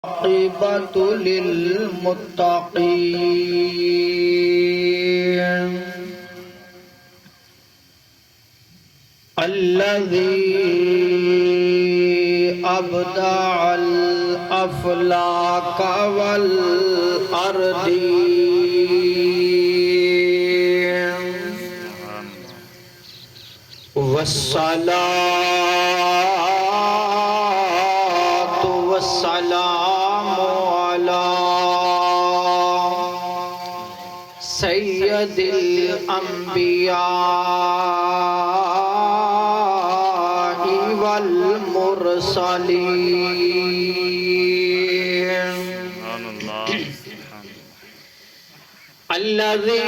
عاقبة للمتقين الذي أبدع الأفلاك والأرضين والصلاة والسلام على سيد الأنبياء والمرسلين الذي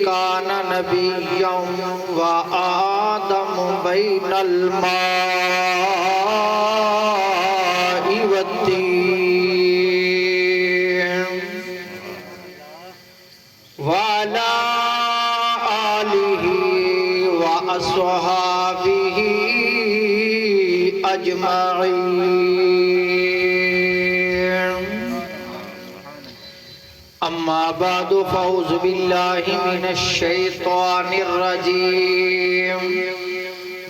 كان نبيا وآدم بين الماء والطين وعلى آله وأصحابه أجمعين أما بعد فأعوذ بالله من الشيطان الرجيم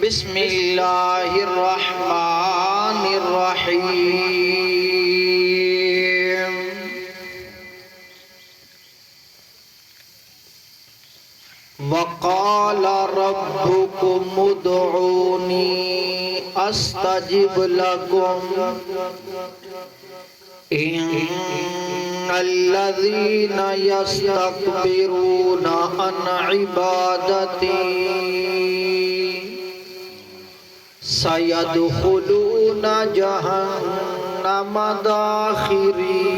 بسم الله الرحمن الرحيم وقال ربكم ادعوني أستجب لكم إن الذين يستكبرون عن عبادتي سيدخلون جهنم داخرين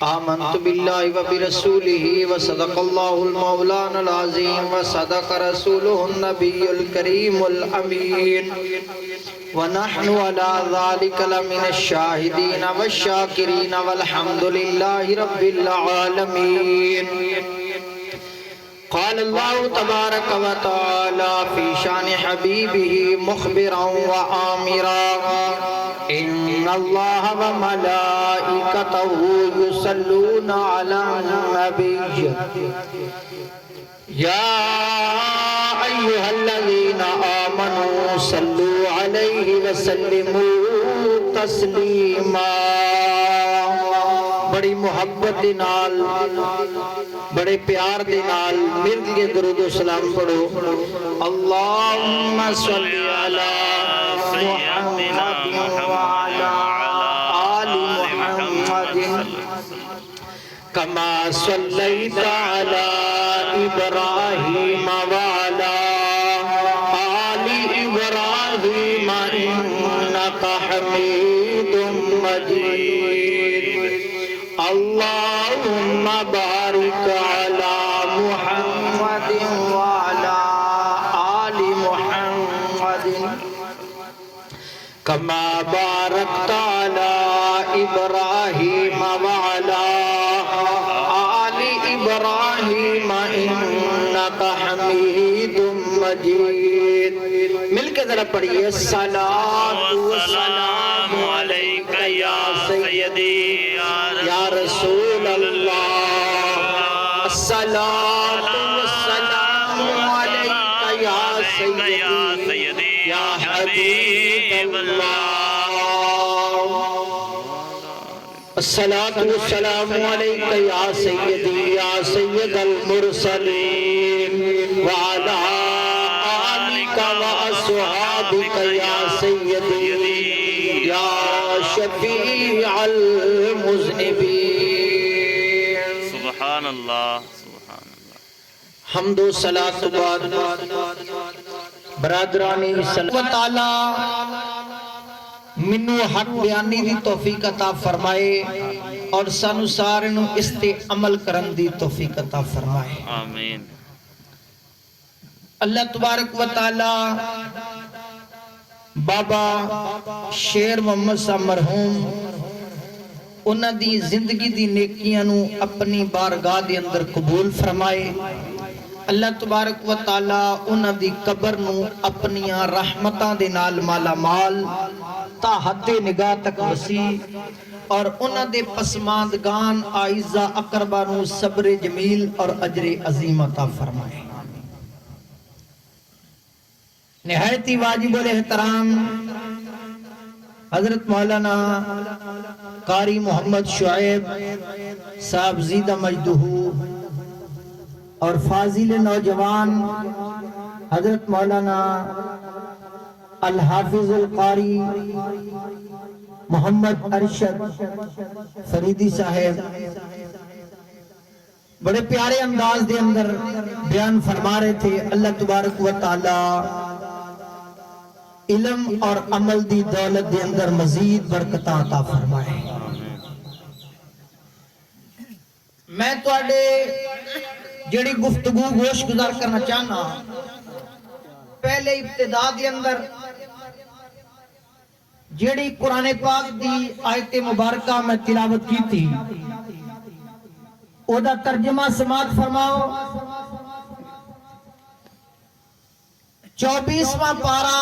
آمنت بالله وبرسوله وصدق الله المولانا العظيم وصدق رسوله النبي الكريم الأمين ونحن على ذلك لمن الشاهدين والشاكرين والحمد لله رب العالمين قال الله تبارك وتعالى في شان حبيبه مخبرا وآمرا إن الله وملائكته يصلون على النبي يا أيها الذين آمنوا صلوا عليه وسلموا تسلیما بڑی محبت دے نال بڑے پیار دے نال مل کے درود و سلام پڑھو اللہم صلی علی محمد وعلی آل محمد کما صلیت علی ابراہیم وعلی آل ابراہیم انکا حمید مجید اللہم بارک علی محمد وعلی آل محمد کما بارکت علی ابراہیم وعلی آل ابراہیم انکا حمید مجید مل کے ذرا پڑھئے الصلاة والسلام علیکہ یا سیدی یا رسول اللہ الصلاة والسلام علیکہ یا سیدی یا حبیب اللہ الصلاة والسلام علیکہ یا سیدی یا سید المرسلین وعلا آلک وأصحابک یا سیدی یا شفیع المذنبین سبحان اللہ سبحان اللہ حمد و صلاة بعد برادرانی صلی اللہ تعالی منو حق بیانی دی توفیق عطا فرمائے اور سانو سارنو اس تے عمل کرن دی توفیق عطا فرمائے آمین اللہ تبارک و تعالی بابا شیر محمد صاحب مرحوم انہاں دی زندگی دی نیکیاں نو اپنی بارگاہ دے اندر قبول فرمائے اللہ تبارک و تعالی انہاں دی قبر نو اپنیاں رحمتاں دے نال مالا مال تا حد نگاہ تک وسیع اور انہاں دے پسماندگان آئزہ اقربا نو صبر جمیل اور اجر عظیم عطا فرمائے۔ نہایتی واجب الاحترام حضرت مولانا قاری محمد شعیب صاحب زیدہ مجدہ اور فاضل نوجوان حضرت مولانا الحافظ القاری محمد ارشد فریدی صاحب بڑے پیارے انداز دے اندر بیان فرما رہے تھے۔ اللہ تبارک و تعالی علم اور عمل دی دولت دے اندر مزید برکتاں عطا فرمائے۔ میں تواڈے جڑی گفتگو گوش گزار کرنا چاہنا پہلے ابتدا دے اندر جڑی قرآن پاک دی آیت مبارکہ میں تلاوت کی تھی او دا ترجمہ سماعت فرماؤ۔ 24واں پارہ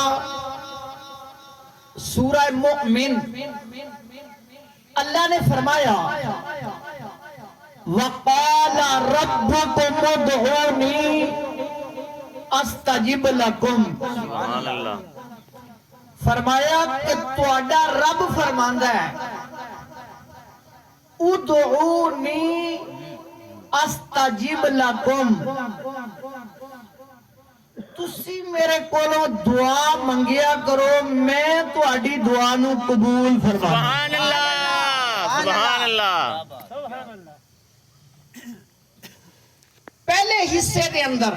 سورہ مؤمن، اللہ نے فرمایا وَقَالَ رَبُّكُمُ ادْعُونِي أَسْتَجِبْ لَكُمْ، سبحان اللہ، فرمایا کہ تواڈا رب فرماندا ہے ادعونی استجب لکم، تسی میرے کولوں دعا منگیا کرو میں تواڈی دعا نو قبول فرماں۔ سبحان اللہ، سبحان اللہ۔ پہلے حصے دے اندر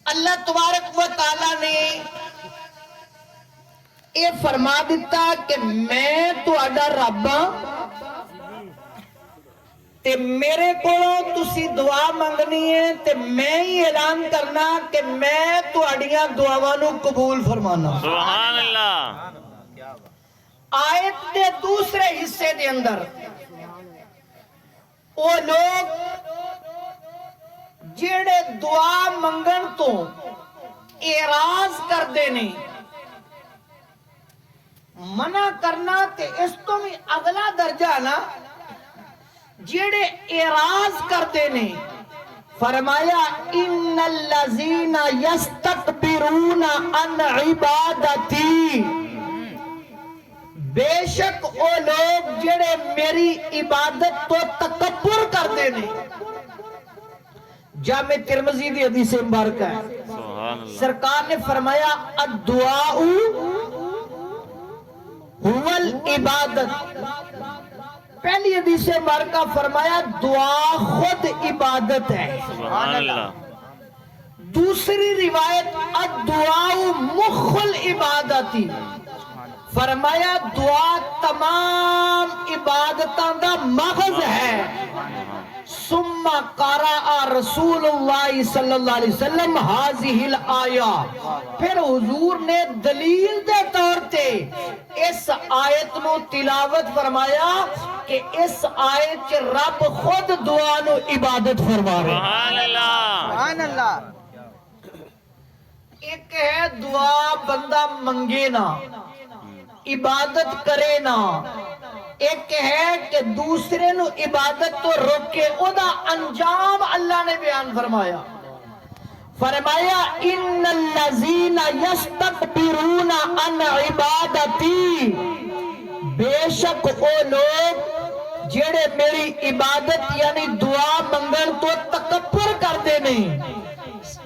اللہ تبارک و تعالی نے یہ فرما دیتا کہ میں تواڈا رب ہاں تے میرے کولوں تسی دعا منگنی ہے تے میں ہی اعلان کرنا کہ میں تواڈیاں دعاواں نو قبول فرمانا۔ سبحان اللہ۔ آیت دے دوسرے حصے دے اندر وہ لوگ جڑے دعا منگن تو اعراض کر دینے، منع کرنا تے اس تو بھی اگلا درجہ نا، جڑے اعراض کر دینے فرمایا ان الذین یستکبرون عن عبادتی، بے شک او لوگ جڑے میری عبادت تو تکبر کر دینے۔ جامع ترمذی دی حدیث مبارکہ ہے، سبحان اللہ۔ سرکار نے فرمایا الدعاء هو العبادت، پہلی حدیث مبارکہ فرمایا دعا خود عبادت ہے۔ سبحان اللہ۔ دوسری روایت الدعاء مخ العبادتی، فرمایا دعا تمام عبادتاں دا مغز ہے۔ ثم قرأ رسول اللہ صلی اللہ علیہ وسلم هذه الآیہ، پھر حضور نے دلیل دے طور تے اس آیت نو تلاوت فرمایا کہ اس آیت چ رب خود دعا نو عبادت فرما رہے۔ سبحان اللہ، سبحان اللہ۔ ایک ہے دعا بندہ منگے نا، عبادت کرے نا، ایک ہے کہ دوسرے نو عبادت تو روکے، او دا انجام اللہ نے بیان فرمایا۔ فرمایا ان الذین یستکبرون عن عبادتی، بے شک او لوگ جڑے میری عبادت یعنی دعا منگن تو تکبر کرتے نہیں،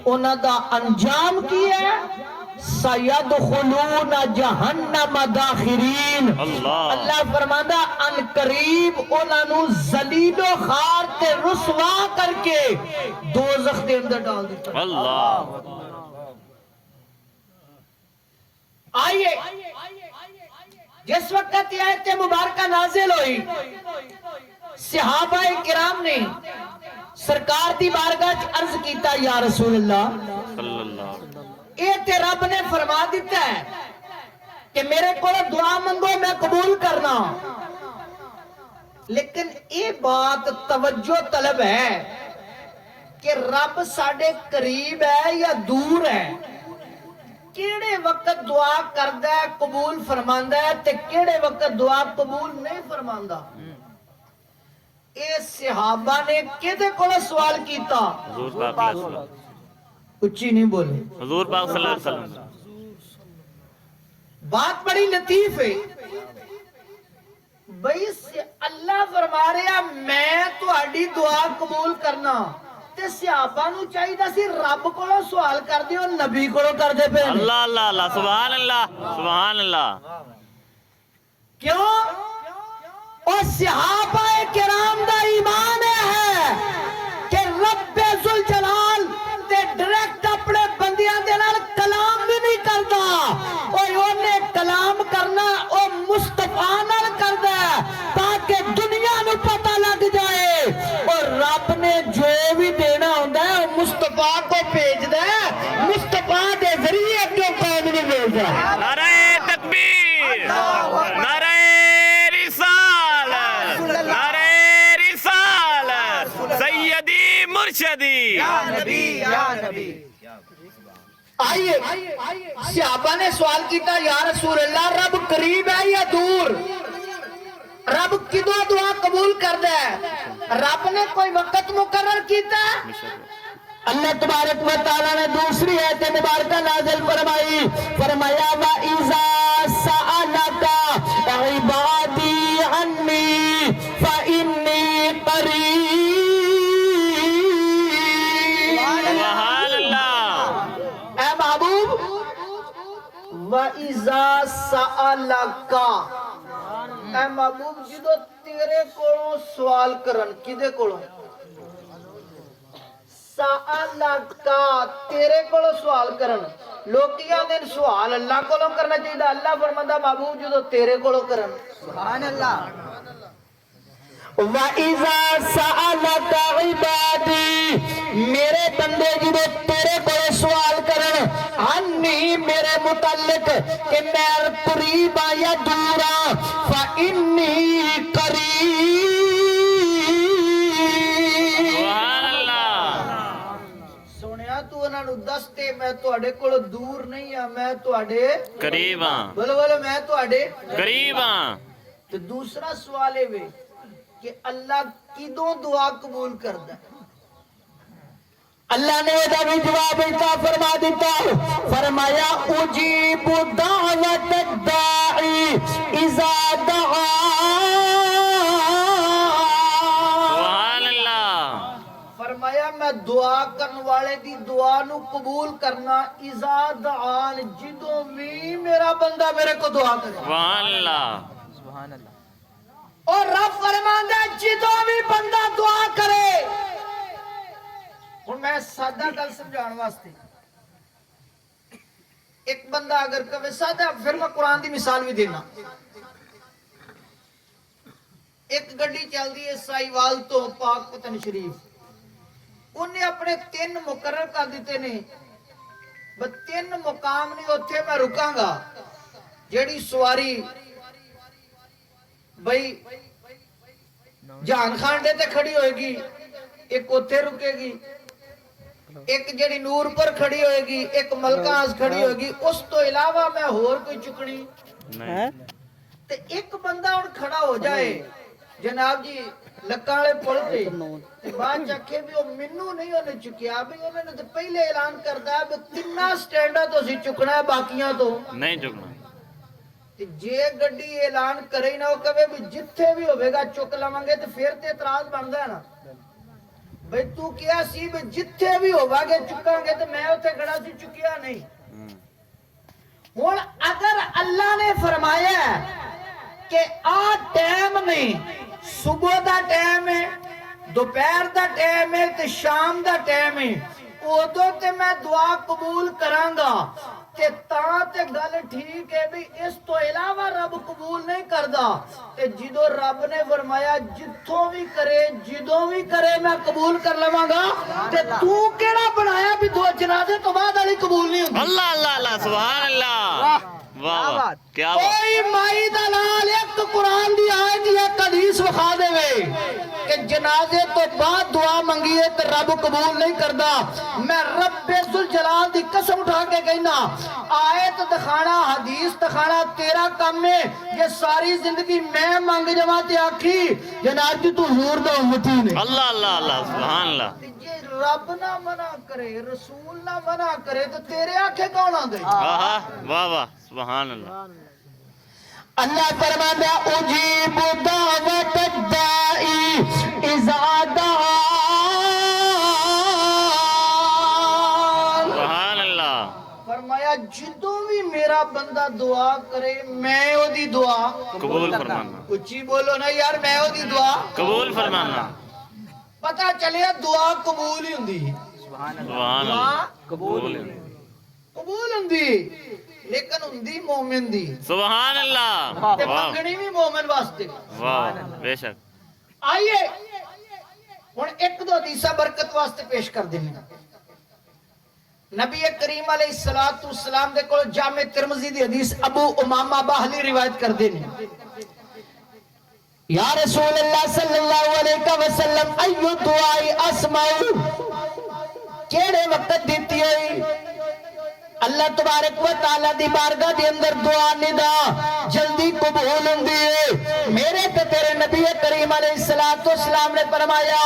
انہاں دا انجام کی ہے سیدخلون جہنم داخرین، اللہ فرماندہ ان قریب انہاں نو ذلیل و خوار تے رسوا کر کے دوزخ دے اندر ڈال دیتا۔ اللہ۔ آئیے جس وقت یہ آیت مبارکہ نازل ہوئی، صحابہ کرام نے سرکار دی بارگاہ وچ عرض کیتا یا رسول اللہ، صلی اللہ۔ اے تے رب نے فرما دیتا ہے کہ میرے کو دعا منگو میں قبول کرنا، لیکن اے بات توجہ طلب ہے کہ رب ساڈے قریب ہے یا دور ہے، کیڑے وقت دعا کردا ہے قبول فرماندا ہے تے کیڑے وقت دعا قبول نہیں فرماندا۔ اے صحابہ نے کدے کولوں سوال کیتا؟ حضور پاک صلی اللہ علیہ وسلم، اچھی نہیں بولے، حضور پاک صلی اللہ علیہ وسلم۔ بات بڑی لطیف ہے بھئی، اللہ فرما رہا میں تہاڈی دعا قبول کرنا، تے صحابہ نو چاہیدا سی رب کولوں سوال کر دیو، نبی کولوں کردے پے نے۔ اللہ اللہ اللہ، سبحان اللہ سبحان اللہ۔ کیوں؟ اور صحابہ کرام دا ایمان ہے کہ رب ذوالجلال تے ڈائریکٹ اپنے بندیاں دے نال کلام بھی نہیں کردا، اور اونے کلام کرنا او مصطفیٰ نال کردا ہے تاکہ دنیا نو پتہ لگ جائے، اور رب نے جو بھی دینا ہوندا ہے وہ مصطفیٰ کو بھیجدا ہے، مصطفیٰ دے ذریعے کیوں قوم نو بھیجدا ہے۔ نعرہ تکبیر، نعرہ رسالت، نعرہ رسالت، سیدی مرشدی۔ آئیے صحابہ نے سوال کیتا، یا رسول اللہ رب قریب ہے یا دور؟ رب کدوں دعا قبول کردا ہے؟ رب نے کوئی وقت مقرر کیتا ہے؟ اللہ تبارک و تعالی نے دوسری آیت مبارکہ نازل فرمائی، فرمایا وَإِذَا سَأَلَكَ عِبَادِي عَنِّي فَإِنِّي قَرِيبٌ۔ سبحان اللہ۔ اے محبوب، وَإِذَا سَأَلَكَ، اے محبوب جدو تیرے کولوں سوال کرن، کدے کولوں؟ سَأَلَكَ، تیرے کولوں سوال کرن، لوکیاں دے سوال اللہ کولوں کرنا چاہیے، اللہ فرماندا محبوب جدو تیرے کولوں کرن۔ سبحان اللہ۔ وَإِذَا سَأَلَكَ عِبَادِي، میرے بندے جدو تیرے کولوں سوال کرن، عنی میرے متعلق کہ میں قریب ہاں یا دور ہاں، فَإِنِّي قَرِیب۔ سبحان اللہ۔ سونیا تو انہاں نو دس تے میں تواڈے کولوں دور نہیں ہاں، میں تواڈے قریب ہاں، بولو بولو میں تواڈے قریب ہاں۔ تو دوسرا سوال ہے وے کہ اللہ کدوں دعا قبول کردا ہے؟ اللہ نے ادا بھی جواب عطا فرما دیتا، فرمایا اجیب دعوت الداعی اذا دعان۔ فرمایا میں دعا کرن والے دی دعا نو قبول کرنا، اذا دعان، جدوں بھی میرا بندہ میرے کو دعا کرے۔ سبحان اللہ۔ اور رب فرماندا ہے جدوں بھی بندہ دعا کرے۔ ہن میں سادہ گل سمجھان واسطے، ایک بندہ اگر کہے سادہ، پھر میں قرآن دی مثال بھی دینا۔ ایک گڈی چلدی ہے سائیوال تو پاک پتن شریف، انہیں اپنے 3 مقرر کر دیتے نے، بس 3 مقام نہیں اتھے میں رکاں گا، جیڑی سواری بھئی جہان خانڈے تے کھڑی ہوئے گی ایک اتھے رکے گی، ایک جڑی نور پر کھڑی ہوئے گی، ایک ملکانس کھڑی ہوئے گی، اس تو علاوہ میں اور کوئی چکڑی تے ایک بندہ ان کھڑا ہو جائے جناب جی لکاڑے پڑھتے بعد چکے بھی وہ منو نہیں انہیں چکیا، بھی انہیں تو پہلے اعلان کرتا ہے بھی 3 سٹینڈا تو سی چکنا ہے، باقیاں تو نہیں چکنا۔ جے گڈی اعلان کرے نہ وہ کہے بھی جتھے بھی ہوئے گا چک لوانگے تو پھر تے اعتراض بندا ہے نا، بھئی تو کیا سی بھی جتھے بھی ہوگا گے چکاں گے تو میں اتھے کھڑا سی چکیا نہیں۔ ہن اگر اللہ نے فرمایا کہ آ ٹائم نہیں، صبح دا ٹائم ہے، دوپہر دا ٹائم ہے تے شام دا ٹائم ہے، ادو تے میں دعا قبول کراں گا تے تاں تے گل ٹھیک ہے بھی اس تو علاوہ رب قبول نہیں کردا، تے جدو رب نے فرمایا جتھوں بھی کرے جدوں بھی کرے میں قبول کر لواں گا، تے تو کیڑا بنایا بھی 2 جنازے تو بعد والی قبول نہیں ہوندی؟ اللہ اللہ اللہ، سبحان اللہ، واہ واہ، کیا بات۔ کوئی مائی دلال ایک قرآن دی آیت یا حدیث وکھا دے کہ جنازے تو بعد دعا منگیے تو رب قبول نہیں کردا. میں رب ذوالجلال دی قسم اٹھا کے کہنا آیت دکھانا حدیث دکھانا تیرا کام ہے. یہ ساری زندگی میں منگ جما تے آکھی جناب جی تو حضور دا امتی نے. اللہ اللہ اللہ سبحان اللہ. جے رب نہ منع کرے رسول نہ منع کرے تو تیرے آنکھیں کون آندے؟ آہا واہ واہ سبحان اللہ. اللہ فرماتا اجیب دعوت الدائی اذا دعان. سبحان اللہ. فرمایا جدوں بھی میرا بندہ دعا کرے میں او دی دعا قبول فرمانا. اچھی بولو نا یار میں او دی دعا قبول فرمانا. پتہ چلیا دعا قبول ہی ہوندی. سبحان دعا اللہ. قبول ہوندی لیکن ہوندی مومن دی. سبحان اللہ. تے واہ منگنی بھی مومن واسطے. واہ بے شک. آئیے ہن ایک دو حدیثاں برکت واسطے پیش کر دیں. نبی کریم علیہ السلام دے کول جامع ترمذی دی حدیث ابو امامہ باہلی روایت کر دیں. یا رسول اللہ صلی اللہ علیہ وسلم ایو دعائی اسمعو کیڑے وقت دیتی ہوئی اللہ تبارک و تعالیٰ دی بارگاہ دی اندر دعا ندا جلدی قبول ہوندی ہے. میرے تے تیرے نبی کریم علیہ السلام نے فرمایا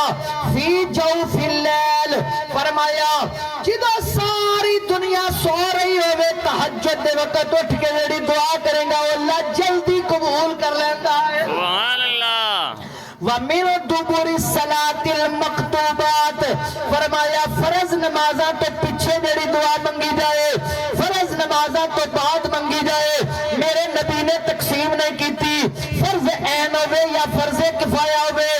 فی جوف اللیل فرمایا جدو ساری دنیا سو رہی ہوئے تہجد دے وقت اٹھ کے جڑی دعا کریں گا وہ اللہ جلدی قبول کر لیتا ہے. سبحان اللہ. وَمِنْ دُبُرِ الصَّلَاةِ الْمَكْتُوبَاتِ فرمایا فرض نمازاں تو پیچھے جڑی دعا منگی جائے فرض نمازاں تو بعد منگی جائے میرے نبی نے تقسیم نہیں کی تھی فرض عین ہوئے یا فرض کفایہ ہوئے.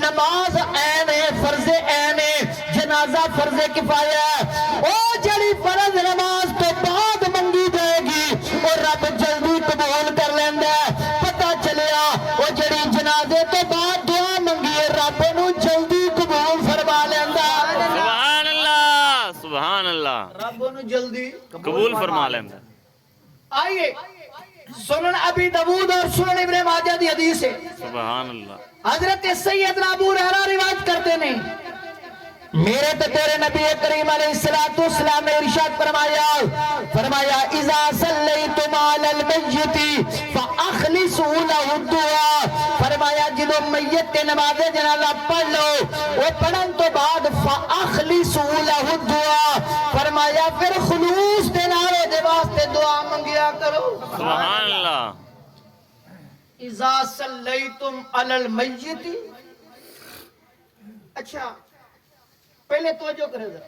نماز عین ہے فرض عین ہے جنازہ فرض کفایہ ہے. او جڑی فرض نماز تو بعد منگی جائے گی وہ رب جلدی قبول کر لیندا ہے. پتہ چلیا وہ جڑی جنازے تو بعد دعا منگی رب نو جلدی قبول فرما لیندا. سبحان اللہ. سبحان اللہ. رب نو جلدی قبول فرما لینا. آئیے سنن ابی داؤد اور سنن ابن ماجہ دی حدیث ہے. سبحان اللہ. حضرت سیدنا ابو ہریرہ روایت کرتے ہیں میرے تے تیرے نبی کریم علیہ السلام نے ارشاد فرمایا اذا صلیتم علی المیت فاخلصوا له الدعاء فرمایا جدو میت تے نماز جنازہ پڑھ لو وہ پڑھن تو بعد فاخلصوا له الدعاء فرمایا پھر خلوص دے نال دے واسطے دعا منگیا کرو. سبحان اللہ. اذا صلیتم علی المیت. اچھا پہلے توجہ کرے ذرا.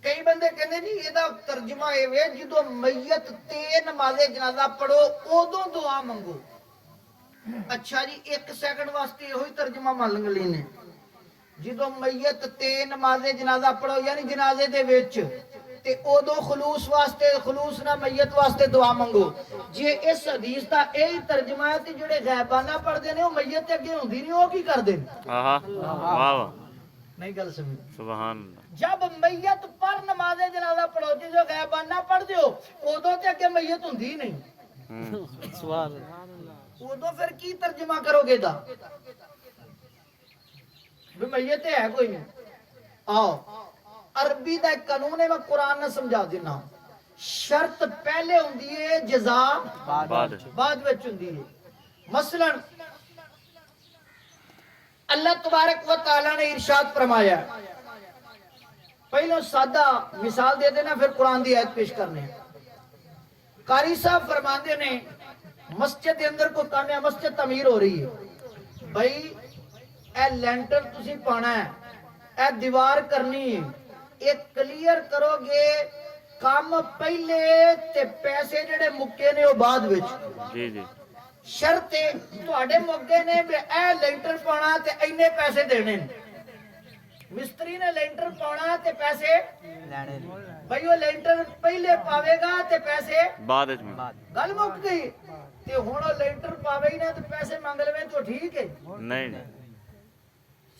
کئی بندے کہندے نہیں یہ ترجمہ یہ ہے جدو میت تے نماز جنازہ پڑھو ادو دعا منگو. اچھا جی ایک سیکنڈ واسطے یہی ترجمہ مان لینے جدو میت تے نماز جنازہ پڑھو یعنی جنازے دے وچ تے ادو خلوص واسطے خلوص نہ میت واسطے دعا منگو. جی اس حدیث دا یہی ترجمہ ہے تے جڑے غیبانہ پڑھدے نے وہ میت تے اگے ہوندی نہیں وہ کی کردے آہا واہ واہ نہیں گل سمجھ. سبحان اللہ. جب میت پر نماز جنازہ پڑھو جی جو غیبانہ پڑھ دیو ادو تے اگے میت ہوندی نہیں. ادو پھر کی ترجمہ کرو گے دا بھی میت ہے کوئی نہیں. آؤ عربی دا ایک قانون ہے میں قرآن نہ سمجھا دینا. شرط پہلے ہوندی ہے جزا بعد وچ ہوندی ہے. مثلا اللہ تبارک و تعالی نے ارشاد فرمایا پہلو سادہ مثال دے دینا پھر قرآن دی آیت پیش کرنے. قاری صاحب فرماندے نے مسجد کے اندر کو کام ہے مسجد تعمیر ہو رہی ہے بھائی اے لینٹر تسی پانا ہے اے دیوار کرنی ہے ایک کلیئر کرو گے کام پہلے تے پیسے جڑے مکے نے وہ بعد وچ. جی جی. شرط ہے تواڈے موگے نے اے لینٹر پانا تے اینے پیسے دینے مستری نے لینٹر پانا تے پیسے لینے بھائی وہ لینٹر پہلے پاوے گا تے پیسے بعد گل مک گئی. تے ہن وہ لینٹر پاوے ہی نہ تے پیسے مانگ لویں تو ٹھیک ہے نہیں نہیں.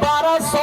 1200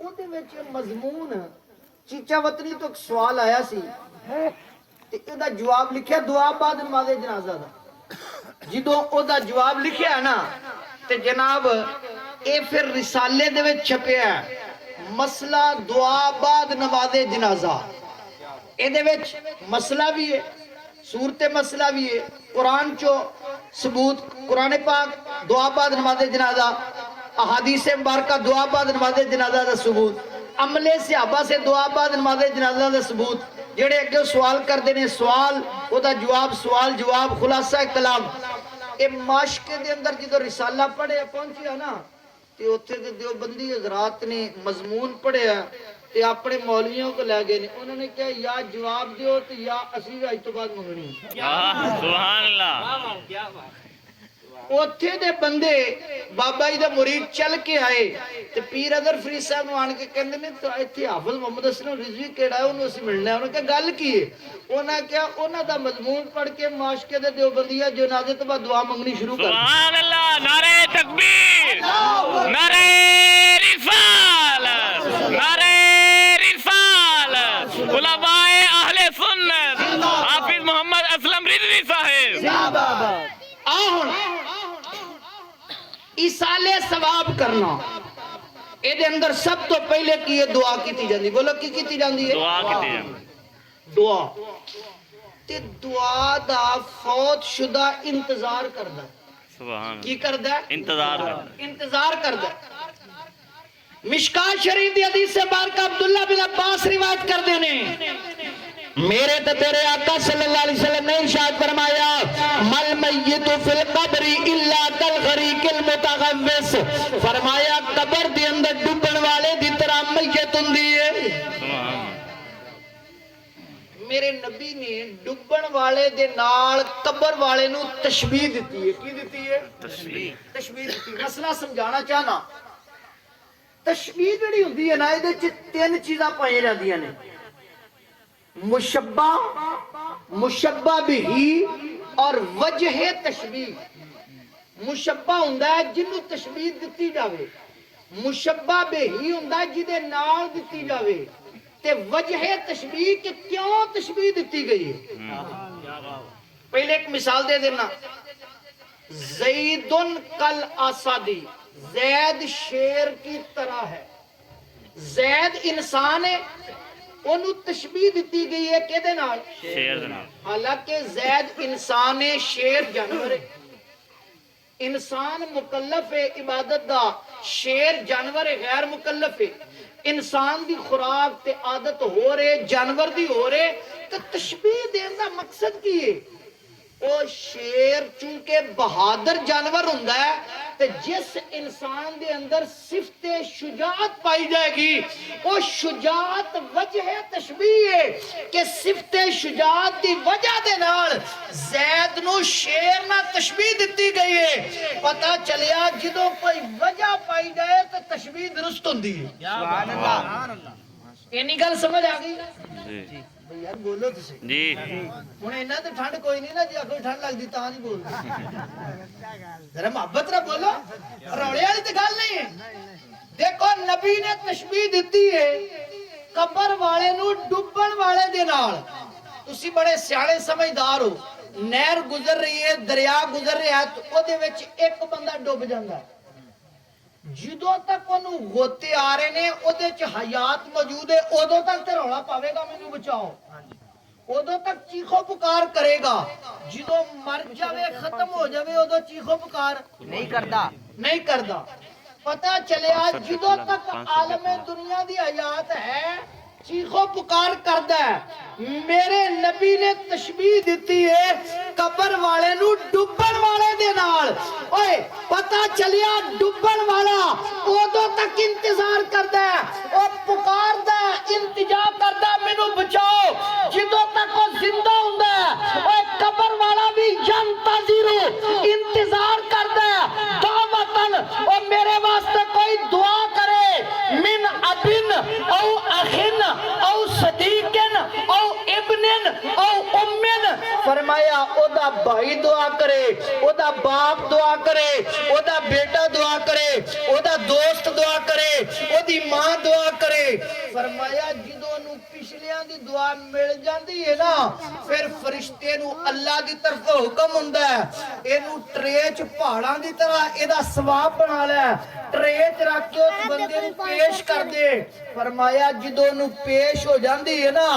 ਉਹਦੇ ਵਿੱਚ ਮਜ਼ਮੂਨ ਚੀਚਾ ਵਤਨੀ ਤੋਂ ਇੱਕ ਸਵਾਲ ਆਇਆ ਸੀ ਤੇ ਇਹਦਾ ਜਵਾਬ ਲਿਖਿਆ ਦੁਆ ਬਾਅਦ ਨਮਾਜ਼ੇ ਜਨਾਜ਼ਾ ਦਾ। جدوں او دا جواب لکھیا ہے نا تے جناب اے پھر رسالے دے وچ چھپیا ہے مسئلہ دعا بعد نماز جنازہ اے دے وچ مسئلہ بھی ہے صورت مسئلہ بھی ہے قرآن چو ثبوت قرآن پاک دعا بعد نماز جنازہ احادیث مبارکہ دعا بعد نماز جنازہ دا ثبوت عمل صحابہ سے دعا بعد نماز جنازہ دا ثبوت جڑے اگے سوال کر دینے سوال او دا جواب سوال جواب خلاصہ کلام اے معاشقے دے اندر جدو رسالہ پڑھے پہنچیا نا تے اوتھے دے دیوبندی حضرات نے مضمون پڑھیا تے اپنے مولویوں کو لے گئے نے انہوں نے کہا یا جواب دیو تے یا اسی بھی اج تو بعد منگنی سبحان اللہ اوتھے دے بندے بابا جی دا مرید چل کے آئے تے پیر ادر فرید صاحب نو آن کے کہندے نے تو ایتھے حافظ محمد اسلم رضوی کیڑا ہے انہوں اسی ملنا ہے انہوں نے کہا گل کی ہے انہاں کیا انہاں دا مضمون پڑھ کے معاشقے دے دیوبندیہ جنازے تو بعد دعا منگنی شروع کر سبحان اللہ نعرہ تکبیر نعرہ رسالت نعرہ رسالت علماء اہل سنت حافظ محمد اسلم رضوی صاحب آہن ایسالے ثواب کرنا اے دے اندر سب تو پہلے کی یہ دعا کیتی جاندی بولو کی کیتی جاندی ہے دعا کیتی جاندی دعا تے دعا دا فوت شدہ انتظار کردہ سبحان کی کردہ انتظار کردہ مشکات شریف دی حدیث سے بارکہ عبداللہ بن عباس روایت کر دینے میرے تو تیرے آقا صلی اللہ علیہ وسلم نے ارشاد فرمایا مل میت فی القبر الا کالغریق المتغوث فرمایا قبر دی اندر ڈوبن والے دی طرح میت ہوندی ہے میرے نبی نے ڈوبن والے دے نال قبر والے نو تشبیہ دیتی ہے کی دیتی ہے تشبیہ دیتی ہے مسئلہ سمجھانا چاہنا تشبیہ جڑی ہوندی ہے نا اے دے تین چیزاں پائیں جاندیاں نے مشبہ مشبہ بھی اور وجہ تشبیہ مشبہ ہوندہ ہے جنہوں تشبیہ دیتی جاوے مشبہ بھی ہوندہ ہے جدے نال دیتی جاوے تے وجہ تشبیہ کہ کیوں تشبیہ دیتی گئی ہے پہلے ایک مثال دے دینا زیدن کل آسادی زید شیر کی طرح ہے زید انسان ہے انہوں تشبیہ دیتی گئی ہے کہ دے نال شیر دے حالانکہ زید انسان ہے شیر جانور ہے انسان مکلف ہے عبادت دا شیر جانور ہے غیر مکلف ہے انسان دی خوراک تے عادت ہو رہے جانور دی ہو رہے تو تشبیہ دین دا مقصد کی ہے او شیر چونکہ بہادر جانور ہوندہ ہے تو جس انسان دے اندر صفت شجاعت پائی جائے گی وہ شجاعت وجہ تشبیہ ہے کہ صفت شجاعت دی وجہ دے نال زید نو شیر نہ تشبیہ دیتی گئی ہے پتہ چلیا جدوں کوئی وجہ پائی جائے تو تشبیہ درست ہوندی ہے سبحان اللہ اینی گل سمجھ آگئی جی یار بولو تسی جی ہن اینا تے ٹھنڈ کوئی نہیں نا جی اگوں ٹھنڈ لگدی تاں نہیں بولدے ذرا محبت نہ بولو روڑے والی تے گل نہیں ہے دیکھو نبی نے تشبیہ دتی ہے قبر والے نو ڈوبن والے دے نال تسی بڑے سیانے سمجھدار ہو نہر گزر رہی ہے دریا گزر رہا ہے تو او دے وچ ایک بندہ ڈوب جاندا ہے جدوں تک انہوں غوطے آ رہے نے او دے چ حیات موجود ہے ادوں تک تے رولا پاوے گا مینوں بچاؤ ادوں تک چیخو پکار کرے گا جدوں مر جاوے ختم ہو جاوے ادوں چیخو پکار نہیں کردا پتہ چلیا جدوں تک عالم دنیا دی حیات ہے چیخو پکار کردا ہے میرے نبی نے تشبیہ دیتی ہے قبر والے نو ڈوبن والے دے نال اوئے پتہ چلیا ڈوبن والا ادوں تک انتظار کردا ہے او پکاردا ہے التجا کردا مینوں بچاؤ جدوں تک او زندہ ہوندا ہے اوئے قبر والا بھی ینتظر انتظار کردا ہے دعوتن او میرے واسطے کوئی دعا کرے من ابن او اخن او صدیقن او ابنن او امن فرمایا او دا بھائی دعا کرے او دا باپ دعا کرے او دا بیٹا دعا کرے او دا دوست دعا کرے او دی ماں دعا کرے فرمایا جدوں نو پچھلیاں دی دعا مل جاندی ہے نا پھر فرشتے نو اللہ دی طرف حکم ہوندا ہے اینو ٹرے چ پہاڑاں دی طرح ایدا ثواب بنا لے ٹرے چ رکھ کے اس بندے نو پیش کر دے فرمایا جدوں نو پیش ہو جاندی ہے نا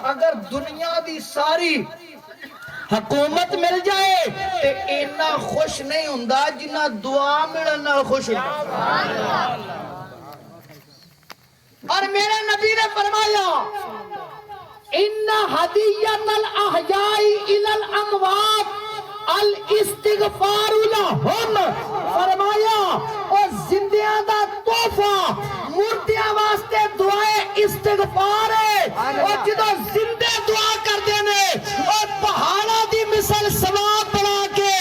اگر دنیا دی ساری حکومت مل جائے تے اینا خوش نہیں ہوندا جنہ دعا ملن نال خوش ہوندا اور میرے نبی نے فرمایا ان ہدیۃ الاحیاء الی الاموات الاستغفار لہم فرمایا اور زندیاں دا تحفہ مردیاں واسطے دعائے استغفار ہے اور جدوں زندے دعا کردے نے اور پہاڑاں دی مثل ثواب بنا کے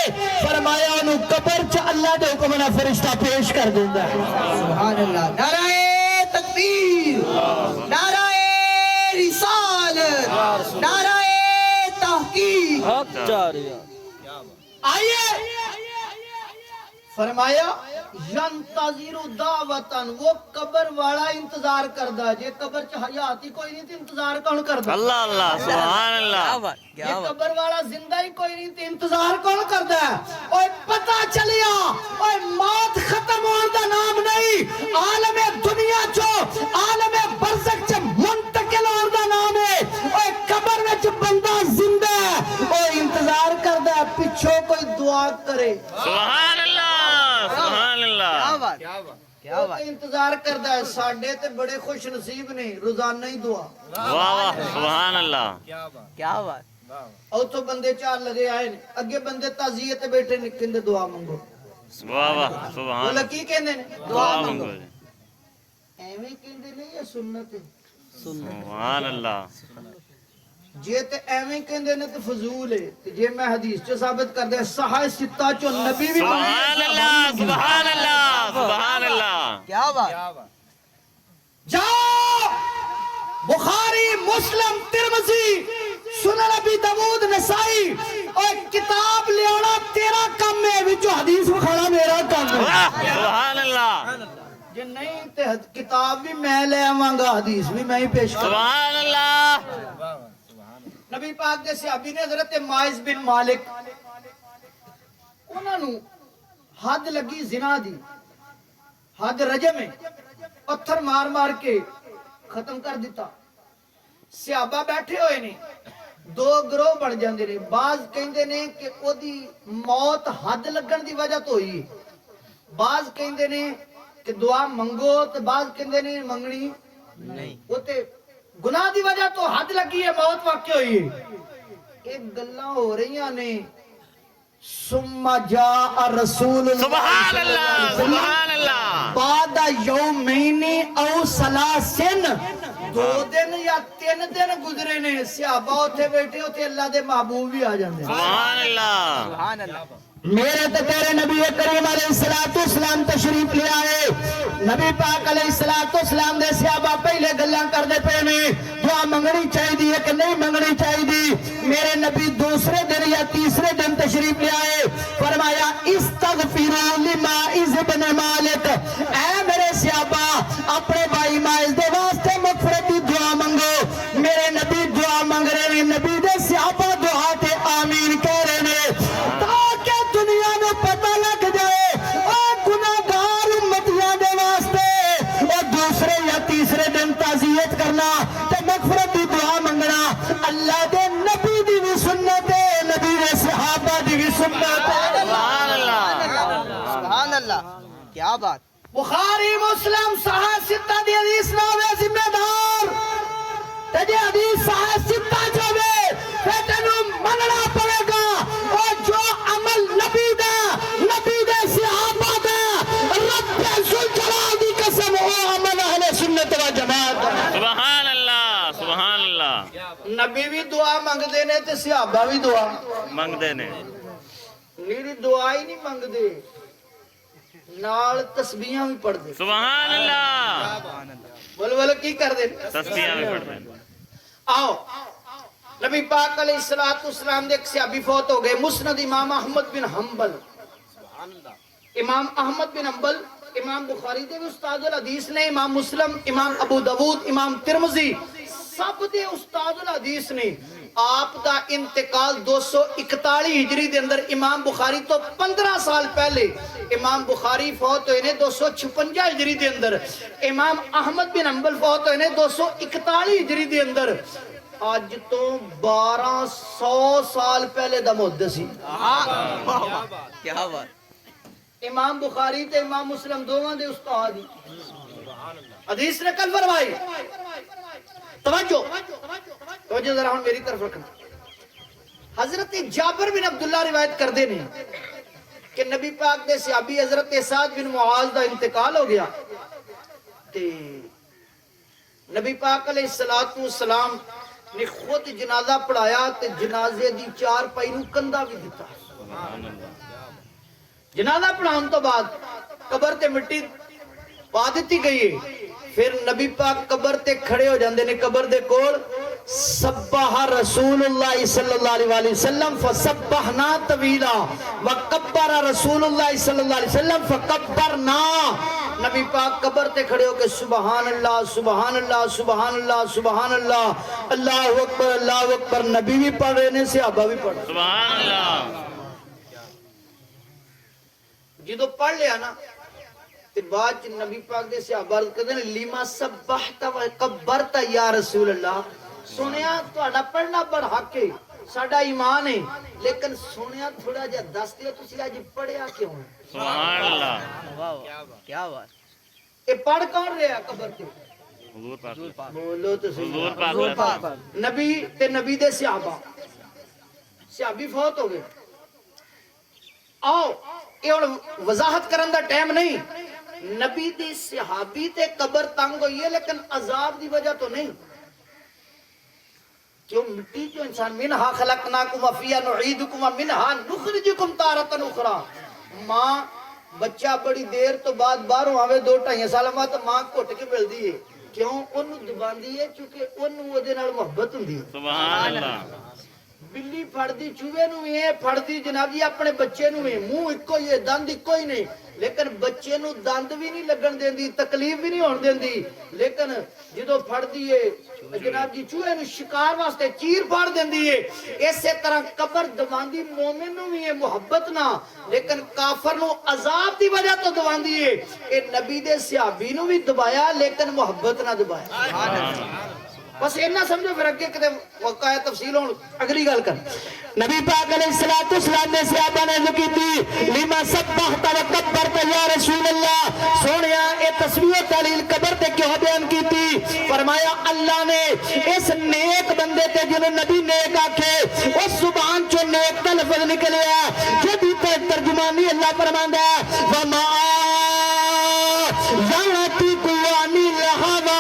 فرمایا انہوں قبر چ اللہ دے حکم نال فرشتہ پیش کر دیندا ہے سبحان اللہ نعرہ تکبیر نعرہ رسالت نعرہ تحقیق حق جاریہ آئیے فرمایا ینتظر دعوتن وہ قبر والا انتظار کردا جے قبر چ حیات ہی کوئی نہیں تے انتظار کون کردا اللہ اللہ سبحان اللہ یہ قبر والا زندہ ہی کوئی نہیں تے انتظار کون کردا ہے اوے پتہ چلیا اوے موت ختم ہون دا نام نہیں عالم دنیا چو عالم برزخ چ منتقل ہون دا نام ہے اوے قبر وچ بندہ زندہ ہے او انتظار کردا ہے پیچھے کوئی دعا کرے سبحان اللہ سبحان اللہ کیا بات انتظار کردا ہے ساڈے تے بڑے خوش نصیب نے روزانہ ہی دعا واہ واہ سبحان اللہ کیا بات او تو بندے چار لگے آئے نے اگے بندے تعزیے تے بیٹھے نے کہندے دعا منگو واہ واہ سبحان بولا کی کہندے نے دعا منگو ایویں کہندے نے یا سنت ہے سبحان اللہ جے تے ایویں کہندے نے تے فضول ہے تے جے میں حدیث چ ثابت کر دے صحیح ستہ چوں نبی بھی سبحان اللہ سبحان اللہ سبحان اللہ کیا بات جاؤ بخاری مسلم ترمذی سنن ابی داؤد نسائی اور کتاب لے آنا تیرا کام ہے وچوں حدیث بخانا میرا کام ہے سبحان اللہ جے نہیں تے کتاب بھی میں لے آواں گا حدیث بھی میں ہی پیش کروں سبحان اللہ نبی پاک دے صحابی نے حضرت ماعز بن مالک انہاں نو حد لگی زنا دی حد رجم ہے پتھر مار مار کے ختم کر دیتا صحابہ بیٹھے ہوئے نے دو گروہ بن جاندے نے بعض کہندے نے کہ او دی موت حد لگن دی وجہ تو ہوئی بعض کہندے نے کہ دعا منگو تے بعض کہندے نے منگنی نہیں او تے گناہ دی وجہ تو حد لگی ہے موت واقع ہوئی ہے ایک گلاں ہو رہیاں نے ثم جاء رسول سبحان اللہ سبحان اللہ بعد یومین او ثلاثن 2 دن یا 3 دن گزرے نے صحابہ اوتھے بیٹھے اوتھے اللہ دے محبوب بھی آ جاندے سبحان اللہ سبحان اللہ میرے تے تیرے نبی کریم علیہ الصلوۃ والسلام تشریف لے آئے نبی پاک علیہ الصلوۃ والسلام دے صحابہ پہلے گلاں کردے پے نے دعا منگنی چاہیے کہ نہیں منگنی چاہیے میرے نبی دوسرے دن یا تیسرے دن تشریف لے آئے فرمایا استغفروا لماعز بن مالک اے میرے صحابہ اپنے بھائی ماعز دے واسطے مغفرت دی دعا منگو میرے نبی دعا منگ رہے ہیں نبی دے صحابہ دعا تے آمین کہہ رہے ہیں تاکہ دنیا میں پتہ لگ جائے اور گناہگار امتیاں دے واسطے اور دوسرے یا تیسرے دن تعزیت کرنا تے مغفرت دی دعا منگنا اللہ دے نبی دی بھی سنت ہے نبی دے صحابہ دی بھی سنت ہے سبحان اللہ سبحان اللہ کیا بات بخاری مسلم صحیح ستہ دی حدیث ناوے ذمہ دار تے جے حدیث صحیح ستہ جاوے تے تینوں مننا پڑے گا اور جو عمل نبی دا نبی دے صحابہ دا رب ذوالجلال دی قسم او عمل اہل سنت و جماعت سبحان اللہ سبحان اللہ نبی بھی دعا منگدے نے تے صحابہ بھی دعا منگدے نے میری دعا ہی نہیں منگدے نال تسبیحاں بھی پڑھ دے سبحان اللہ بول بول کی کر دے تسبیحاں بھی پڑھتے ہیں آؤ نبی پاک علیہ السلام دے ایک صحابی فوت ہو گئے مسند امام احمد بن حنبل امام احمد بن حنبل امام بخاری دے بھی استاد الحدیث نے، امام مسلم، امام ابو داود، امام ترمذی سب دے استاد الحدیث نے. آپ دا انتقال 241 ہجری دے اندر، امام بخاری تو 15 سال پہلے. امام بخاری فوت ہوئے نے 256 ہجری دے اندر. امام احمد بن حنبل فوت ہوئے نے 241 ہجری دے اندر. آج تو 1200 سال پہلے دا محدث ہی. کیا بات. امام بخاری تے امام مسلم دوواں دے استاد ہی. حدیث نے کل فرمائی. توجہ ذرا ہن میری طرف رکھنا. حضرت جابر بن عبداللہ روایت کردے نے کہ نبی پاک دے صحابی حضرت سعد بن معاذ دا انتقال ہو گیا تے نبی پاک علیہ الصلوۃ والسلام نے خود جنازہ پڑھایا تے جنازے دی چار پائی نو کندھا بھی دتا. جنازہ پڑھاؤن تو بعد قبر تے مٹی پا دیتی گئی ہے. پھر نبی پاک قبر تے کھڑے ہو جاندے نے قبر دے کول. سبح رسول اللہ صلی اللہ علیہ وسلم فسبحنا طویلا وکبر رسول اللہ صلی اللہ علیہ وسلم فکبرنا. نبی پاک قبر تے کھڑے ہو کے سبحان اللہ سبحان اللہ سبحان اللہ سبحان اللہ اللہ اکبر اللہ اکبر. نبی بھی پڑھ رہے نے صحابہ بھی پڑھ رہے. سبحان اللہ. جدو پڑھ لیا نا تے بعد نبی پاک دے صحابہ عرض کردے نے لیما سبحت و کبرت یا رسول اللہ. سنیا تہاڈا پڑھنا بڑا حق ہے، ساڈا ایمان ہے، لیکن سنیا تھوڑا جہا دس دیو تسی اج پڑھیا کیوں ہے. سبحان اللہ. کیا بات. اے پڑھ کون رہا قبر تے؟ حضور پاک. بولو تو صحیح. حضور پاک. نبی تے نبی دے صحابہ صحابی فوت ہو گئے. آؤ یہ ہن وضاحت کرن دا ٹائم نہیں. نبی دی صحابی تے قبر تنگ ہوئی ہے لیکن عذاب دی وجہ تو نہیں. کیوں مٹی جو انسان منہا خلقناکم وفیہا نعیدکم ومنہا نخرجکم تارۃ اخری. ماں بچہ بڑی دیر تو بعد باہروں آوے 2-2.5 سال بعد ماں گھٹ کے ملدی ہے. کیوں انہوں دباندی ہے چونکہ انہوں وہ دے نال محبت ہوندی ہے. سبحان اللہ. بلی پھڑدی چوہے نو ہی ہے، پھڑدی جناب جی اپنے بچے نو ہے. منہ اکو ہی ہے، دند اکو ہی نہیں، لیکن بچے نو دند بھی نہیں لگن دیندی، تکلیف بھی نہیں ہون دیندی. لیکن جدو پھڑدی ہے جناب جی چوہے نو شکار واسطے چیر پھاڑ دیندی ہے. اسی طرح قبر دباندی مومن نو بھی ہے محبت نہ، لیکن کافر نو عذاب دی وجہ تو دباندی ہے. اے نبی دے صحابی نو بھی دبایا لیکن محبت نہ دبایا. بس اتنا سمجھو پھر اگے کتے وقع ہے تفصیل ہون اگلی گل کر. نبی پاک علیہ الصلوۃ والسلام نے صحابہ نے ذکر کی لما سبحت و کبرت یا رسول اللہ. سونیا اے تسبیح و تہلیل قبر تے کیوں بیان کیتی؟ فرمایا اللہ نے اس نیک بندے تے جنوں نبی نیک آکھے اس زبان چوں نیک دا لفظ نکلیا جدی تے ترجمانی اللہ فرماندا ہے وما یعتیک عن الہوی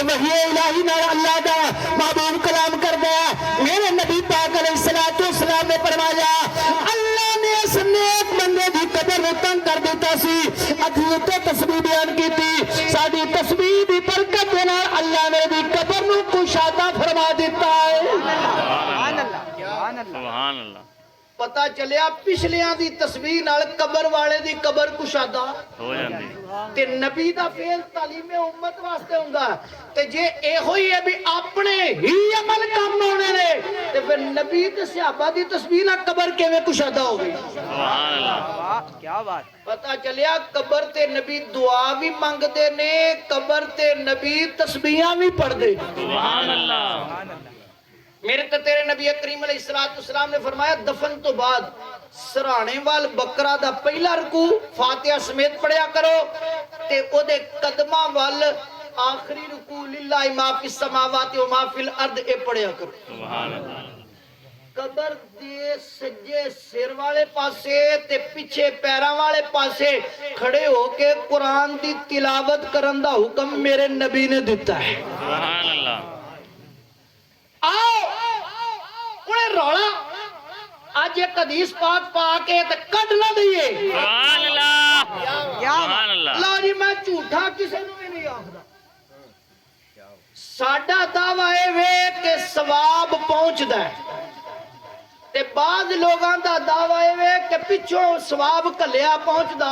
وحی الہی نال اللہ دا محبوب کلام کر دیا. میرے نبی پاک علیہ الصلوۃ والسلام نے فرمایا اللہ نے اس نیک بندے دی قبر نو تنگ کر دیتا سی. ادھی تے تسبیح بیان کیتی ساری تسبیح دی برکت دے نال اللہ نے دی قبر نو کشادہ فرما دیتا ہے. سبحان اللہ. سبحان اللہ. سبحان اللہ. پتا چلیا پچھلیاں دی تسبیح نال قبر والے دی قبر کشادہ ہو جاندی. تے نبی دا فعل تعلیم امت واسطے ہوندا تے جے اے ہوئی ہے بھی اپنے ہی عمل کام ہونے نے تے پھر نبی تے صحابہ دی تسبیح نال قبر کیویں کشادہ ہو گئی. سبحان اللہ. کیا بات. پتا چلیا قبر تے نبی دعا بھی منگدے نے، قبر تے نبی تسبیحاں بھی پڑھدے. سبحان اللہ. سبحان اللہ. میرے تے تیرے نبی کریم علیہ الصلوۃ والسلام نے فرمایا دفن تو بعد سرانے وال بکرا دا پہلا رکوع فاتحہ سمیت پڑھیا کرو تے او دے قدماں وال آخری رکوع للہ ما فی السماوات و ما فی الارض اے پڑھیا کرو. سبحان اللہ. قبر دے سجے سر والے پاسے تے پیچھے پیراں والے پاسے کھڑے ہو کے قرآن دی تلاوت کرن دا حکم میرے نبی نے دیتا ہے. سبحان اللہ. آؤ انہیں رولا آج ایک حدیث پاک پا کے کٹ نہ دئیے. سبحان اللہ. کیا سبحان اللہ. اللہ جی میں جھوٹا کسے نو بھی نہیں آخدا. ਸਾਡਾ ਦਾਵਾ ਇਹ ਵੇ ਕਿ ਸਵਾਬ ਪਹੁੰਚਦਾ ਹੈ ਤੇ ਬਾਜ਼ ਲੋਕਾਂ ਦਾ ਦਾਵਾ ਇਹ ਵੇ ਕਿ ਪਿੱਛੋਂ ਸਵਾਬ ਘੱਲਿਆ ਪਹੁੰਚਦਾ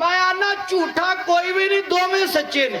ਮੈਂ ਆਨਾ ਝੂਠਾ ਕੋਈ ਵੀ ਨਹੀਂ, ਦੋਵੇਂ ਸੱਚੇ ਨੇ।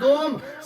2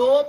2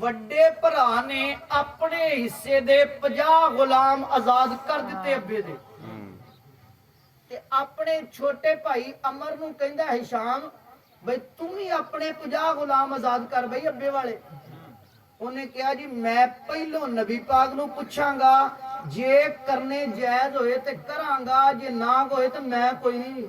ਵੱਡੇ ਭਰਾ ਨੇ ਆਪਣੇ ਹਿੱਸੇ ਦੇ 50 ਗੁਲਾਮ ਆਜ਼ਾਦ ਕਰ ਦਿੱਤੇ ਅੱਬੇ ਦੇ, ਤੇ ਆਪਣੇ ਛੋਟੇ ਭਾਈ ਅਮਰ ਨੂੰ ਕਹਿੰਦਾ ਹਿਸ਼ਾਮ ਬਈ ਤੂੰ ਵੀ ਆਪਣੇ 50 ਗੁਲਾਮ ਆਜ਼ਾਦ ਕਰ ਬਈ ਅੱਬੇ ਵਾਲੇ। ਉਹਨੇ ਕਿਹਾ ਜੀ ਮੈਂ ਪਹਿਲੋਂ ਨਬੀ ਪਾਕ ਨੂੰ ਪੁੱਛਾਂਗਾ, ਜੇ ਕਰਨੇ ਜਾਇਜ਼ ਹੋਏ ਤੇ ਕਰਾਂਗਾ, ਜੇ ਨਾ ਹੋਏ ਤੇ ਮੈਂ ਕੋਈ ਨਹੀਂ।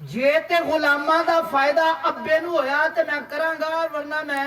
ਜੇ ਤੇ ਗੁਲਾਮਾਂ ਦਾ ਫਾਇਦਾ ਅੱਬੇ ਨੂੰ ਹੋਇਆ ਤੇ ਮੈਂ ਕਰਾਂਗਾ, ਵਰਨਾ ਮੈਂ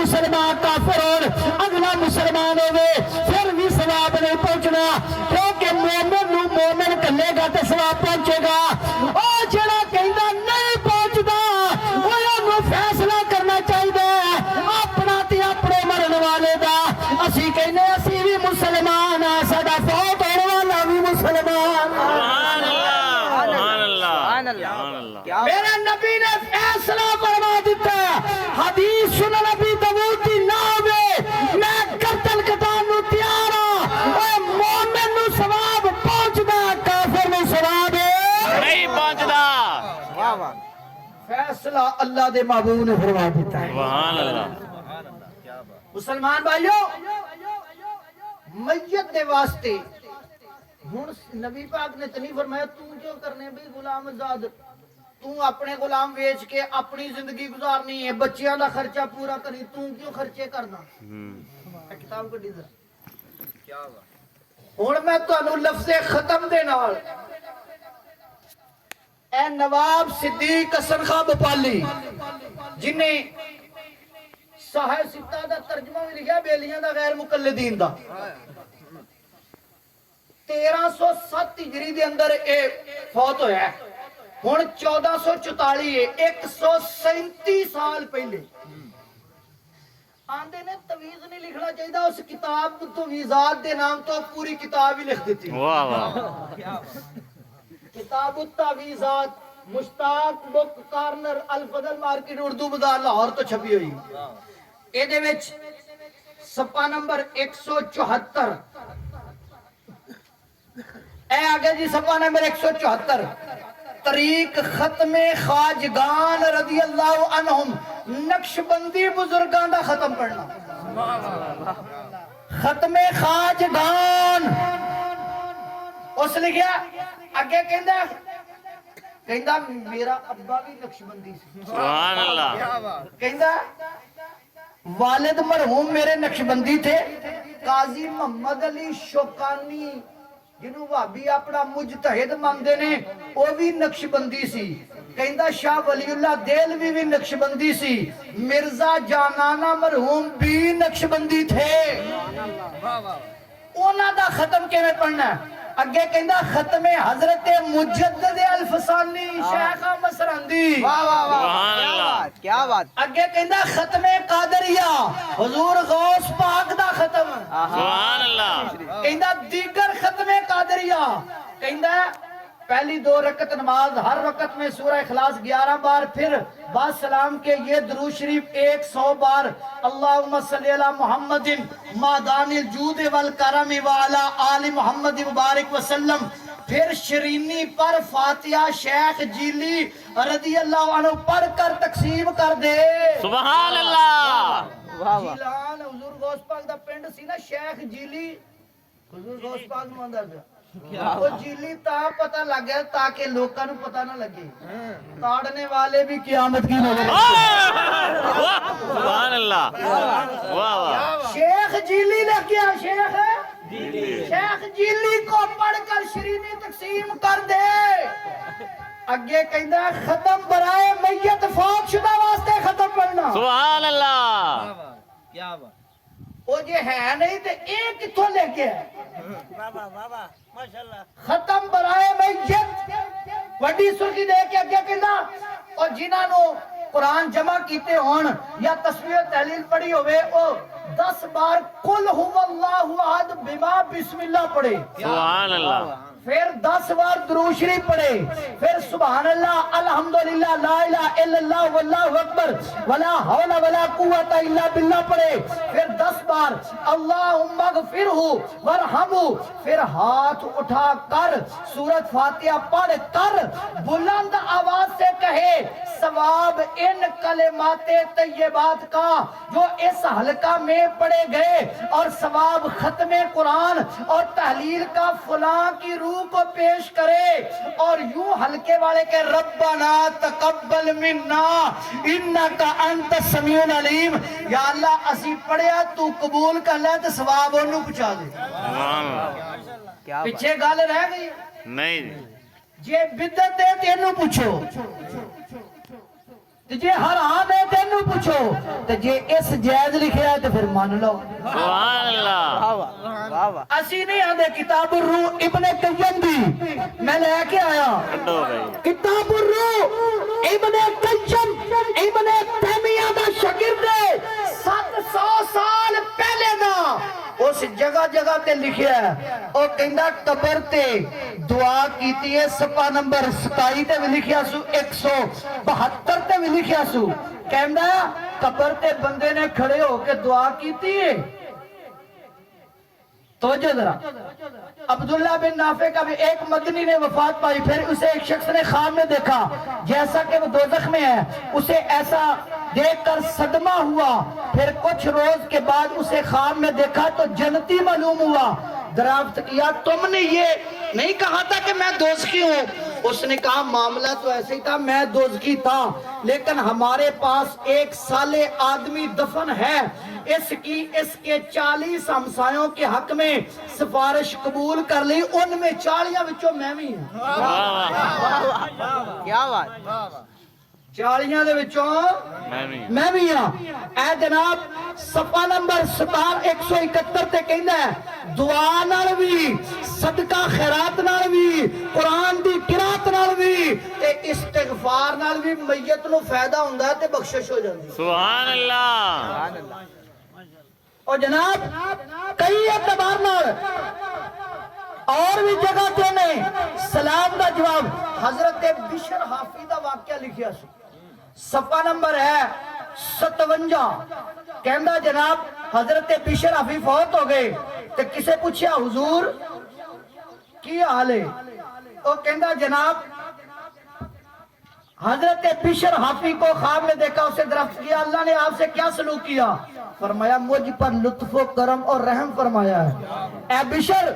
مسلمان کافر ہون اگلا مسلمان ہوئے پھر بھی ثواب نہیں پہنچنا کیونکہ مومن نو مومن کلے گا تے ثواب پہنچے گا او جڑا کہندا نہیں پہنچدا او فیصلہ کرنا چاہیے اپنا تے اپنے مرن والے دا اسی کہنے اسی بھی مسلمان ہاں ساڈا فوت ہونے والا بھی مسلمان سبحان اللہ سبحان اللہ کیا میرے نبی نے فیصلہ فرما دیتا ہے حدیث سن نبی داؤد دی نہ ہوے میں قتل کتان نو تیار ہاں اے مومن نو ثواب پہنچدا کافر نو ثواب نہیں پہنچدا واہ واہ فیصلہ اللہ دے محبوب نے فرما دیتا ہے سبحان اللہ مسلمان بھائیو میت دے واسطے ہن نبی پاک نے تو نہیں فرمایا تو کیوں کرنے بھی غلام آزاد تو اپنے غلام بیچ کے اپنی زندگی گزارنی ہے بچیاں دا خرچہ پورا کرنی تو کیوں خرچے کرنا کتاب کڈی ذرا کیا بات ہن میں تانوں لفظ ختم دے نال اے نواب صدیق حسن خان بپالی جنہیں صحیح ستہ دا ترجمہ بھی لکھا بیلیاں دا غیر مقلدین دا 1307 ہجری دے اندر اے فوت ہویا ہے ہن 1444 ہے 137 سال پہلے آندے نے تویز نہیں لکھنا چاہیے اس کتاب تویزات دے نام تو پوری کتاب ہی لکھ دیتی واہ واہ کتاب التویزات مشتاق بک کارنر الفضل مارکیٹ اردو بازار لاہور تو چھپی ہوئی اے دے وچ صفحہ نمبر 174 اے آگے جی صفحہ نمبر 174 طریق ختم خواجگان رضی اللہ عنہم نقشبندی بزرگان دا ختم پڑھنا ختم خواجگان اس لکھیا اگے کہندا میرا ابا بھی نقشبندی سی سبحان اللہ کہندا والد مرحوم میرے نقشبندی تھے قاضی محمد علی شوکانی جنہوں وہابی اپنا مجتہد مانگتے نے وہ بھی نقشبندی سی کہندا شاہ ولی اللہ دہلوی بھی نقشبندی سی مرزا جانانہ مرحوم بھی نقشبندی تھے اونا دا ختم کے میں پڑھنا ہے اگے کہندا ختم حضرت مجدد الفسانی شیخ احمد سرہندی واہ واہ واہ سبحان کیا اللہ بات کیا بات اگے کہندا ختم قادریہ حضور غوث پاک دا ختم سبحان اللہ کہندا دیگر ختم قادریہ کہندا پہلی 2 رکعت نماز ہر رکعت میں سورہ اخلاص 11 بار پھر بعد سلام کے یہ درود شریف 100 بار اللہم صلی علی محمد مادان الجود والکرم وعلا آل محمد مبارک وسلم پھر شرینی پر فاتحہ شیخ جیلی رضی اللہ عنہ پڑھ کر تقسیم کر دے سبحان اللہ واہ واہ جیلان حضور غوث پاک دا پنڈ سی نا شیخ جیلی حضور غوث پاک نو آندا پیا وہ جیلی تا پتہ لگ گیا تاکہ لوکاں نو پتہ نہ لگے تاڑنے والے بھی قیامت کی نظر سبحان اللہ واہ واہ شیخ جیلی لے کے شیخ شیخ جیلی کو پڑھ کر شرینی تقسیم کر دے اگے کہندا ختم برائے میت فوت شدہ واسطے ختم پڑھنا سبحان اللہ کیا بات وہ جے ہے نہیں تے ایک کتھوں لے کے ہے ختم برائے میت وڈی سرخی دے کے اگے کہندا اور جنہاں نو قرآن جمع کیتے ہون یا تسبیح و تحلیل پڑھی ہوئے او 10 بار قل هو اللہ احد بما بسم اللہ پڑھے سبحان اللہ پھر 10 بار درود شریف پڑھے پھر سبحان اللہ الحمدللہ لا الہ الا اللہ واللہ اکبر ولا حول ولا قوت الا باللہ پڑھے پھر 10 بار اللہم اغفرہ ورحمہ پھر ہاتھ اٹھا کر سورۃ فاتحہ پڑھ کر بلند آواز سے کہے ثواب ان کلمات طیبات کا جو اس حلقہ میں پڑھے گئے اور ثواب ختم قرآن اور تحلیل کا فلاں کی روح کو پیش کرے اور یوں حلقے والے کے ربنا تقبل منا انکا انت السمیع العلیم یا اللہ اسی پڑھیا تو قبول کر لے تو ثواب انہوں پہنچا دے سبحان اللہ کیا بات پیچھے گل رہ گئی نہیں جے بدت ہے تینوں پوچھو تے جے حرام ہے تینوں پوچھو تے جے اس جائز لکھیا ہے تے پھر مان لو سبحان اللہ واہ واہ واہ واہ اسی نہیں آدھے کتاب الروح ابن قیم دی میں لے کے آیا کڈو بھائی کتاب الروح ابن قیم ابن تیمیہ دا شاگرد ہے 700 سال پہلے دا اس جگہ جگہ تے لکھیا ہے او کہندا قبر تے دعا کیتی ہے صفحہ نمبر 27 تے بھی لکھیا سو 172 تے بھی لکھیا سو کہندا قبر تے بندے نے کھڑے ہو کے دعا کیتی ہے توجہ ذرا عبداللہ بن نافع کا بھی ایک مدنی نے وفات پائی پھر اسے ایک شخص نے خواب میں دیکھا جیسا کہ وہ دوزخ میں ہے اسے ایسا دیکھ کر صدمہ ہوا پھر کچھ روز کے بعد اسے خواب میں دیکھا تو جنتی معلوم ہوا دریافت کیا تم نے یہ نہیں کہا تھا کہ میں دوزخی ہوں اس نے کہا معاملہ تو ایسے ہی تھا میں دوزخی تھا لیکن ہمارے پاس ایک سالے آدمی دفن ہے اس کے 40 ہمسایوں کے حق میں سفارش قبول کر لی ان میں 40 وچوں میں بھی ہوں کیا بات 40 دے وچوں میں بھی ہاں اے جناب صفحہ نمبر 171 تے کہندا ہے دعا نال بھی صدقہ خیرات نال بھی قرآن دی قرات نال بھی تے استغفار نال بھی میت نو فائدہ ہوندا ہے تے بخشش ہو جاندی سبحان اللہ سبحان اللہ اور جناب کئی اعتبار نال اور بھی جگہ تے نے سلام دا جواب حضرت بشر حافی دا واقعہ لکھیا سی صفحہ نمبر ہے 57 کہندا جناب حضرت بشر حافی فوت ہو گئے تے کسے پوچھیا حضور کی حال ہے وہ کہندا جناب حضرت بشر حافی کو خواب میں دیکھا اسے درخت کیا اللہ نے آپ سے کیا سلوک کیا فرمایا مجھ پر لطف و کرم اور رحم فرمایا ہے اے بشر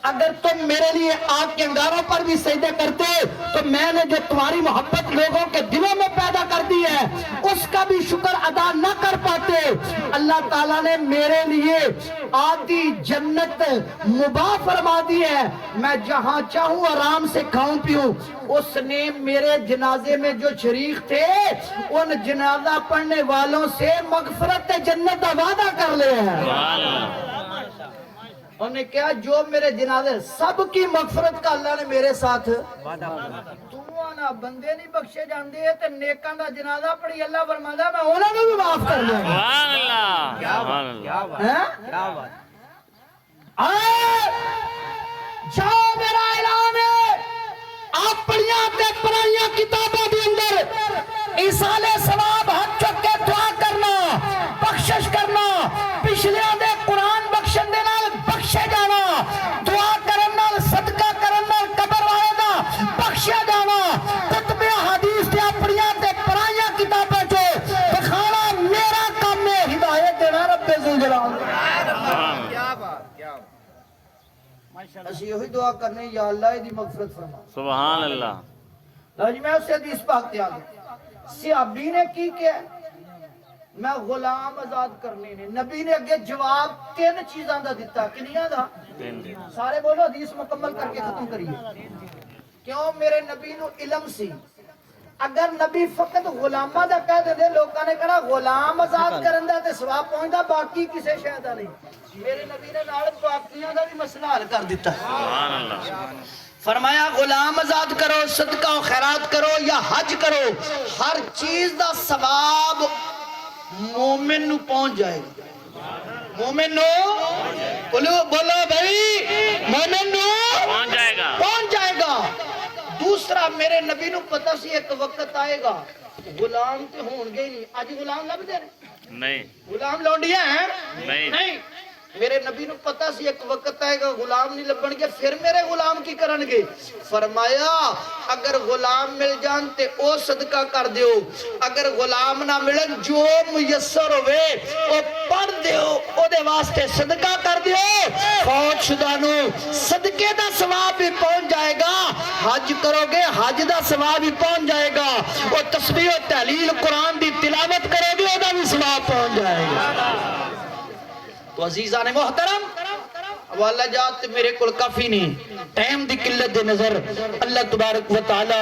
اگر تم میرے لیے آگ کے انگاروں پر بھی سجدے کرتے تو میں نے جو تمہاری محبت لوگوں کے دلوں میں پیدا کر دی ہے اس کا بھی شکر ادا نہ کر پاتے اللہ تعالیٰ نے میرے لیے آدھی جنت مباح فرما دی ہے میں جہاں چاہوں آرام سے کھاؤں پیوں اس نے میرے جنازے میں جو شریک تھے ان جنازہ پڑھنے والوں سے مغفرت جنت کا وعدہ کر لے ہیں انہوں نے کہا جو میرے جنازے سب کی مغفرت کا اللہ نے میرے ساتھ دعانا بندے نہیں بخشے جاندے ہیں تے نیکاں دا جنازہ پڑھی اللہ فرماتا میں انہوں نے بھی معاف کر لیا سبحان اللہ سبحان اللہ کیا بات جاؤ میرا اعلان ہے اپنیاں تے پرائیاں کتابوں دے اندر ایصال ثواب ہاتھ چک کے دعا کرنا بخشش کرنا پچھلیاں دے قرآن بخشن دے نال بخشے جانا دعا کرن نال صدقہ کرن نال قبر والے دا بخشے جانا کتب حدیث تے اپنیاں تے پرائیاں کتابوں چ دکھانا میرا کام ہے ہدایت دینا رب ذوالجلال کیا بات کیا اسی یہی دعا کرنے یا اللہ دی مغفرت فرما سبحان اللہ لو جی میں اسے حدیث پاک تیار ہوں صحابی نے کی کیا میں غلام آزاد کرنے نے نبی نے اگے جواب 3 چیزاں دا دیتا کنیاں دا سارے بولو حدیث مکمل کر کے ختم کریے کیوں میرے نبی نو علم سی اگر نبی فقط غلامہ دا کہہ دے لوگاں نے کہنا غلام آزاد کرن دا تے ثواب پہنچدا باقی کسے شے دا نہیں میرے نبی نے نال باقیاں دا بھی مسئلہ حل کر دیتا سبحان اللہ فرمایا غلام آزاد کرو صدقہ و خیرات کرو یا حج کرو ہر چیز دا ثواب مومن نو پہنچ جائے گا مومن نو بولو بھائی مومن نو پہنچ جائے گا دوسرا میرے نبی نو پتہ سی ایک وقت آئے گا غلام تے ہون گے نہیں آج غلام لب دے نہیں غلام لونڈیاں ہیں نہیں میرے نبی نو پتہ سی ایک وقت آئے گا غلام نہیں لبن گے پھر میرے غلام کی کرن گے فرمایا اگر غلام مل جان تے او صدقہ کر دیو اگر غلام نہ ملن جو میسر ہوئے او پڑھ دیو او دے واسطے صدقہ کر دیو فوت شدہ نو صدقے دا ثواب بھی پہنچ جائے گا حج کرو گے حج دا ثواب بھی پہنچ جائے گا اور تسبیح و تحلیل قرآن دی تلاوت کرو گے او دا بھی ثواب پہنچ جائے گا تو عزیزان محترم حوالہ جات میرے کول کافی نہیں ٹائم دی قلت دے نظر اللہ تبارک و تعالی